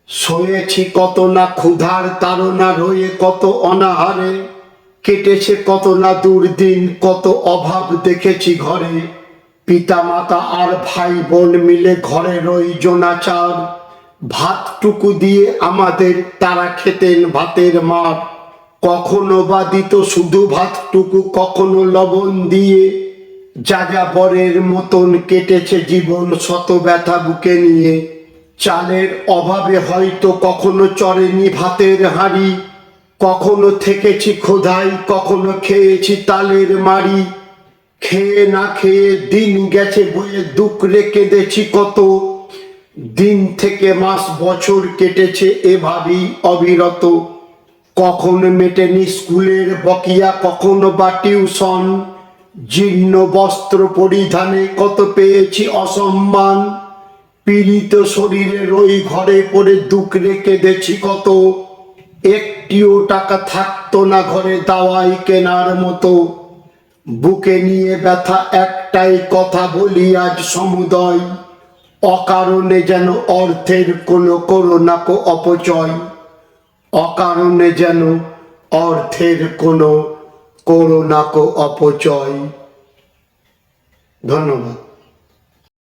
সয়েছি কত না ক্ষুধার তাড়না, রয়ে কত অনাহারে, কেটেছে কত না দুর্দিন, কত অভাব দেখেছি ঘরে। পিতা মাতা আর ভাই বোন মিলে ঘরে রই জোনাচার, ভাতটুকু দিয়ে আমাদের তারা খেতেন ভাতের মার। কখনো বা দিত শুধু ভাতটুকু, কখনো লবণ দিয়ে। যাযাবরের মতন কেটেছে জীবন শত ব্যথা বুকে নিয়ে। চালের অভাবে হয়তো কখনো চড়েনি ভাতের হাঁড়ি, কখনো থেকেছি ক্ষুধায়, কখনো খেয়েছি তালের মাড়ি। খেয়ে না খেয়ে দিন গেছে বয়ে, দুঃখে কেঁদেছি কত। দিন থেকে মাস বছর কেটেছে এভাবেই অবিরত। কখনো মেটেনি স্কুলের বকেয়া, কখনো বা টিউশন। জীর্ণ বস্ত্র পরিধানে কত পেয়েছি অসম্মান। পীড়িত শরীরে রই ঘরে পড়ে দুঃখে কেঁদেছি কত। একটিও টাকা থাকতো না ঘরে দাওয়াই কেনার মতো। বুকে নিয়ে ব্যথা একটাই কথা বলি আজ সমুদয়, অকারণে যেন অর্থের কোনো করোনা কো অপচয়। অকারণে যেন অর্থের কোনো করোনা কো অপচয়। ধন্যবাদ।